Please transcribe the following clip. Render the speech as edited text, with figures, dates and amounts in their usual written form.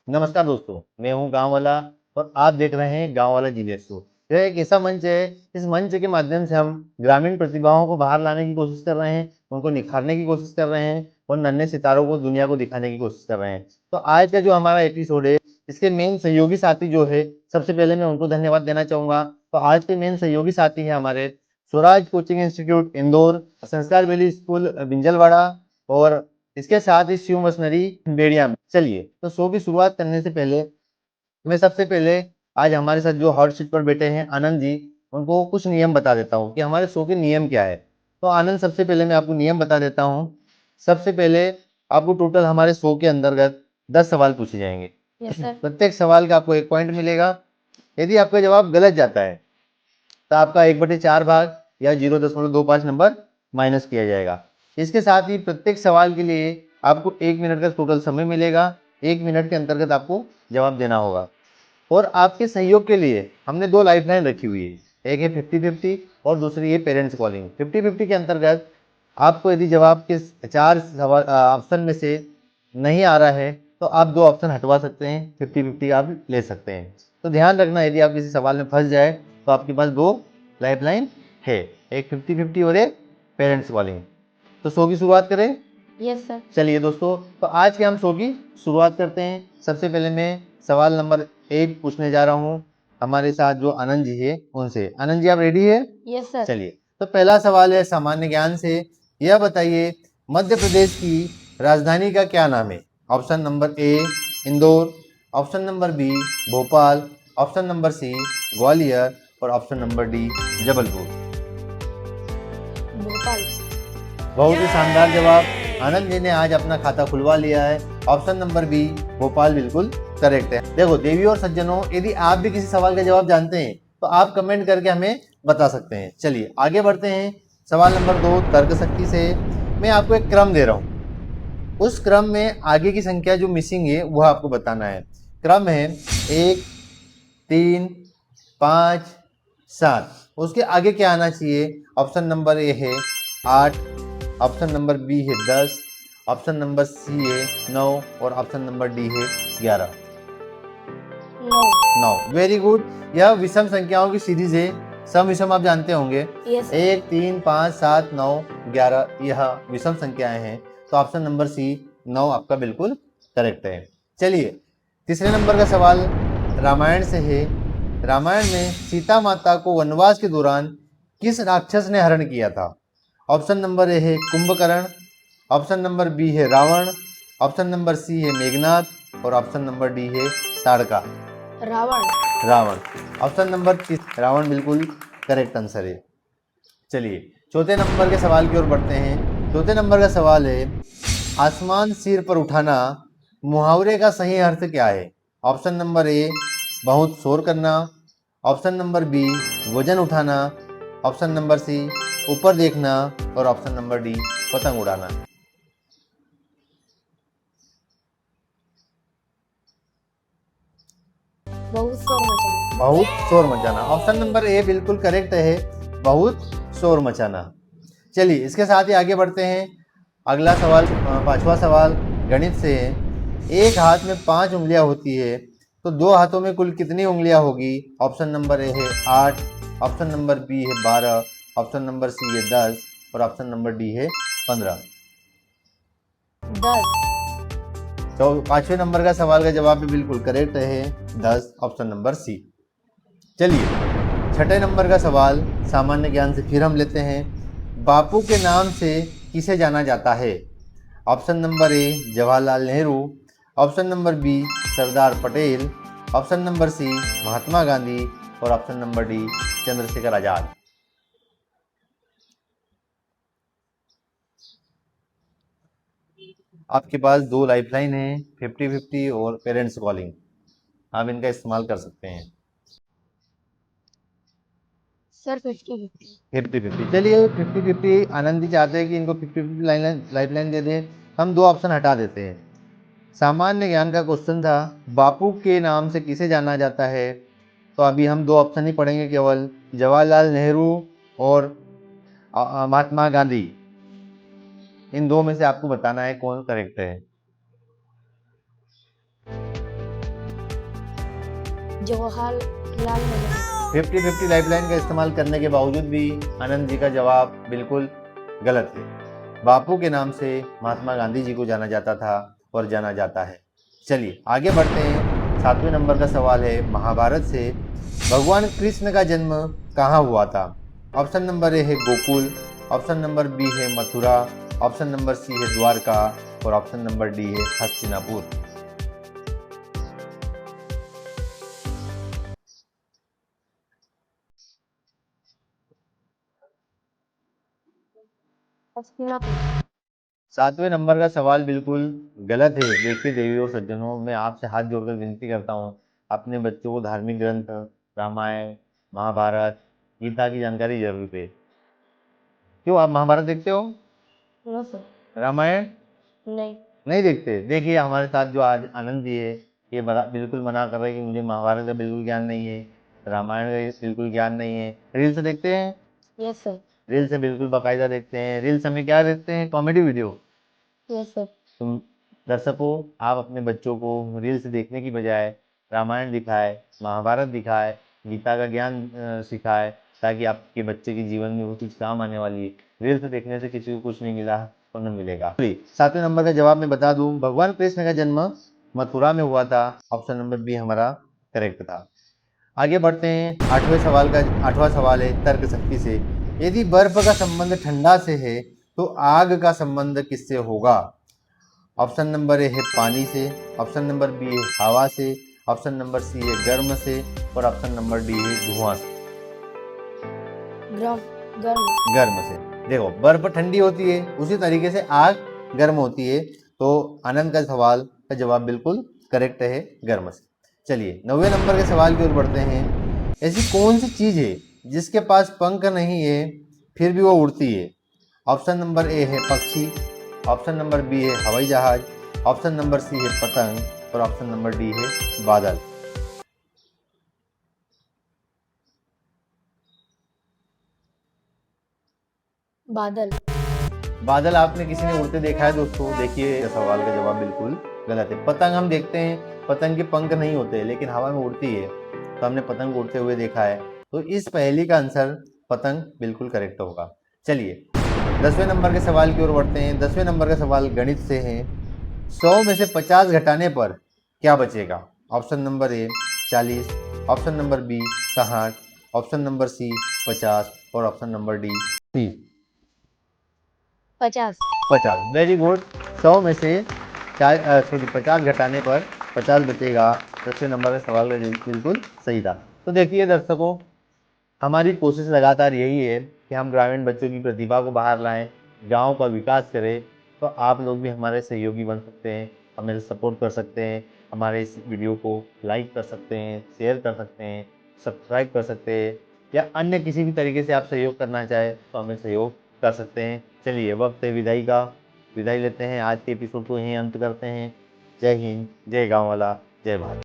नमस्कार दोस्तों, मैं हूं गांव वाला और आप देख रहे हैं गांव वाला जीनियस शो। यह एक ऐसा मंच है, इस मंच के माध्यम से हम ग्रामीण प्रतिभाओं को बाहर लाने की कोशिश कर रहे हैं, उनको निखारने की कोशिश कर रहे हैं और नन्हे सितारों को दुनिया को दिखाने की कोशिश कर रहे हैं। तो आज का जो हमारा एपिसोड है, इसके मेन सहयोगी साथी जो है, सबसे पहले मैं उनको धन्यवाद देना चाहूंगा। तो आज के मेन सहयोगी साथी है हमारे स्वराज कोचिंग इंस्टीट्यूट इंदौर, संस्कार वैली स्कूल बिंजलवाड़ा और इसके साथ ही शिव मशीनरी बेड़िया में। चलिए, तो शो की शुरुआत करने से पहले मैं सबसे पहले आज हमारे साथ जो हॉट सीट पर बैठे हैं आनंद जी, उनको कुछ नियम बता देता हूँ कि हमारे शो के नियम क्या है। तो आनंद, सबसे पहले मैं आपको नियम बता देता हूँ। सबसे पहले आपको टोटल हमारे शो के अंतर्गत 10 सवाल पूछे जाएंगे। प्रत्येक सवाल का आपको 1 पॉइंट मिलेगा। यदि आपका जवाब गलत जाता है तो आपका 1/4 भाग या 0.25 नंबर माइनस किया जाएगा। इसके साथ ही प्रत्येक सवाल के लिए आपको 1 मिनट का टोटल समय मिलेगा। 1 मिनट के अंतर्गत आपको जवाब देना होगा। और आपके सहयोग के लिए हमने 2 लाइफलाइन रखी हुई है, एक है 50-50 और दूसरी है पेरेंट्स कॉलिंग। 50-50 के अंतर्गत आपको यदि जवाब के 4 सवाल ऑप्शन में से नहीं आ रहा है तो आप 2 ऑप्शन हटवा सकते हैं, 50-50 आप ले सकते हैं। तो ध्यान रखना, यदि आप किसी सवाल में फंस जाए तो आपके पास 2 लाइफलाइन है, एक 50-50 और एक पेरेंट्स कॉलिंग। तो शो की शुरुआत करें? Yes sir. चलिए दोस्तों, तो आज के हम शो की शुरुआत करते हैं। सबसे पहले मैं सवाल नंबर 1 पूछने जा रहा हूँ हमारे साथ जो आनंद जी है उनसे। आनंद जी, आप रेडी है? Yes sir. चलिए, तो पहला सवाल है सामान्य ज्ञान से। यह बताइए, मध्य प्रदेश की राजधानी का क्या नाम है? Option number A Indore, option number B Bhopal, option number C Gwalior और option number D Jabalpur. Bhopal. बहुत ही शानदार जवाब। आनंद जी ने आज अपना खाता खुलवा लिया है। ऑप्शन नंबर बी भोपाल बिल्कुल करेक्ट है। देखो देवी और सज्जनों, यदि आप भी किसी सवाल का जवाब जानते हैं तो आप कमेंट करके हमें बता सकते हैं। चलिए आगे बढ़ते हैं। सवाल नंबर 2 तर्क शक्ति से। मैं आपको एक क्रम दे रहा हूँ, उस क्रम में आगे की संख्या जो मिसिंग है वह आपको बताना है। क्रम है 1, 3, 5, 7। उसके आगे क्या आना चाहिए? ऑप्शन नंबर ए है 8, ऑप्शन नंबर बी है 10, ऑप्शन नंबर सी है 9 और ऑप्शन नंबर डी है 11। 9। Very good. यह विषम संख्याओं की सीरीज है। सम विषम आप जानते होंगे। यस। 1, 3, 5, 7, 9, 11 यह विषम संख्याएं हैं। तो ऑप्शन नंबर सी 9 आपका बिल्कुल करेक्ट है। चलिए तीसरे नंबर का सवाल रामायण से है। रामायण में सीता माता को वनवास के दौरान किस राक्षस ने हरण किया था? ऑप्शन नंबर ए है कुंभकर्ण, ऑप्शन नंबर बी है रावण, ऑप्शन नंबर सी है मेघनाथ और ऑप्शन नंबर डी है ताड़का। रावण। ऑप्शन नंबर 3 रावण बिल्कुल करेक्ट आंसर है। चलिए चौथे नंबर के सवाल की ओर बढ़ते हैं। चौथे नंबर का सवाल है, आसमान सिर पर उठाना मुहावरे का सही अर्थ क्या है? ऑप्शन नंबर ए बहुत शोर करना, ऑप्शन नंबर बी वजन उठाना, ऑप्शन नंबर सी ऊपर देखना और ऑप्शन नंबर डी पतंग उड़ाना। बहुत शोर मचाना। ऑप्शन नंबर ए बिल्कुल करेक्ट है, बहुत शोर मचाना। चलिए इसके साथ ही आगे बढ़ते हैं। अगला सवाल 5वां सवाल गणित से है। एक हाथ में 5 उंगलियां होती है तो 2 हाथों में कुल कितनी उंगलियां होगी? ऑप्शन नंबर ए है 8, ऑप्शन नंबर बी है 12, ऑप्शन नंबर सी है 10 और ऑप्शन नंबर डी है 15। 10। तो 5वें नंबर का सवाल का जवाब भी बिल्कुल करेक्ट है, 10 ऑप्शन नंबर सी। चलिए छठे नंबर का सवाल सामान्य ज्ञान से फिर हम लेते हैं। बापू के नाम से किसे जाना जाता है? Option number A Jawaharlal Nehru, option number B Sardar Patel, option number C Mahatma Gandhi और option number D Chandrashekhar Azad. आपके पास 2 लाइफलाइन है, 50-50 और पेरेंट्स कॉलिंग। आप इनका इस्तेमाल कर सकते हैं। सर 50-50। 50-50। चलिए 50-50 आनंद जी चाहते हैं कि इनको 50-50 लाइफलाइन दे दें। हम 2 ऑप्शन हटा देते हैं। सामान्य ज्ञान का क्वेश्चन था बापू के नाम से किसे जाना जाता है, तो अभी हम 2 ऑप्शन ही पढ़ेंगे केवल, जवाहरलाल नेहरू और महात्मा गांधी। इन 2 में से आपको बताना है कौन करेक्ट है। जवाहरलाल नेहरू। 50-50 लाइफलाइन का इस्तेमाल करने के बावजूद भी आनंद जी का जवाब बिल्कुल गलत है। बापू के नाम से महात्मा गांधी जी को जाना जाता था और जाना जाता है। चलिए आगे बढ़ते हैं। 7वें नंबर का सवाल है महाभारत से भगवान कृष्ण का जन्म कहाँ हुआ था? ऑप्शन नंबर ए है गोकुल, ऑप्शन नंबर बी है मथुरा, ऑप्शन नंबर सी है द्वारका और ऑप्शन नंबर डी है हस्तिनापुर। हस्तिनापुर। 7वें नंबर का सवाल बिल्कुल गलत है। देखिए देवी और सज्जनों, मैं आपसे हाथ जोड़कर विनती करता हूँ अपने बच्चों को धार्मिक ग्रंथ रामायण, महाभारत, गीता की जानकारी जरूर दे। क्यों आप महाभारत देखते हो? No sir. रामायण नहीं। नहीं देखते? देखिए हमारे साथ जो आज आनंद जी है, ये बिल्कुल मना कर रहे हैं कि मुझे महाभारत का बिल्कुल ज्ञान नहीं है, रामायण का बिल्कुल ज्ञान नहीं है। रील्स देखते हैं? Yes sir. रील्स बिल्कुल बाकायदा देखते हैं। रील्स में क्या देखते हैं? Comedy video. Yes sir. तुम दर्शकों, आप अपने बच्चों को रील्स देखने की बजाय रामायण दिखाए, महाभारत दिखाए, गीता का ज्ञान सिखाए, ताकि आपके बच्चे के जीवन में वो चीज़ काम आने वाली है। रील्स देखने से किसी को कुछ नहीं मिला और न मिलेगा। 7वें नंबर का जवाब मैं बता दूं, भगवान कृष्ण का जन्म मथुरा में हुआ था। ऑप्शन नंबर बी हमारा करेक्ट था। आगे बढ़ते हैं। 8वां सवाल है तर्क शक्ति से। यदि बर्फ का संबंध ठंडा से है तो आग का संबंध किससे होगा? ऑप्शन नंबर ए है पानी से, ऑप्शन नंबर बी है हवा से, ऑप्शन नंबर सी है गर्म से और ऑप्शन नंबर डी है धुआं से। गर्म से। देखो बर्फ ठंडी होती है, उसी तरीके से आग गर्म होती है, तो आनंद का सवाल का जवाब बिल्कुल करेक्ट है, गर्म से। चलिए 9वें नंबर के सवाल की ओर बढ़ते हैं। ऐसी कौन सी चीज है जिसके पास पंख नहीं है फिर भी वो उड़ती है? ऑप्शन नंबर ए है पक्षी, ऑप्शन नंबर बी है हवाई जहाज, ऑप्शन नंबर सी है पतंग और ऑप्शन नंबर डी है बादल। बादल। बादल आपने किसी ने उड़ते देखा है दोस्तों? देखिए सवाल का जवाब बिल्कुल गलत है। पतंग हम देखते हैं, पतंग के पंख नहीं होते लेकिन हवा में उड़ती है, तो हमने पतंग उड़ते हुए देखा है। तो इस पहेली का आंसर पतंग बिल्कुल करेक्ट होगा। चलिए 10वें नंबर के सवाल की ओर बढ़ते हैं। 10वें नंबर का सवाल गणित से है। 100 में से 50 घटाने पर क्या बचेगा? Option number A 40, option number B 60, option number C 50 और option number D 30। 50। 50, very good. 100 में से 50 घटाने पर 50 बचेगा। 10वें नंबर का सवाल बिल्कुल सही था। तो देखिए दर्शकों, हमारी कोशिश लगातार यही है कि हम ग्रामीण बच्चों की प्रतिभा को बाहर लाएं, गांव का विकास करें। तो आप लोग भी हमारे सहयोगी बन सकते हैं, हमें सपोर्ट कर सकते हैं, हमारे इस वीडियो को लाइक कर सकते हैं, शेयर कर सकते हैं, सब्सक्राइब कर सकते हैं, या अन्य किसी भी तरीके से आप सहयोग करना चाहें तो हमें सहयोग कर सकते हैं। चलिए वक्त है विदाई का, विदाई लेते हैं। आज के एपिसोड को यहीं अंत करते हैं। जय हिंद, जय गाँव वाला, जय भारत।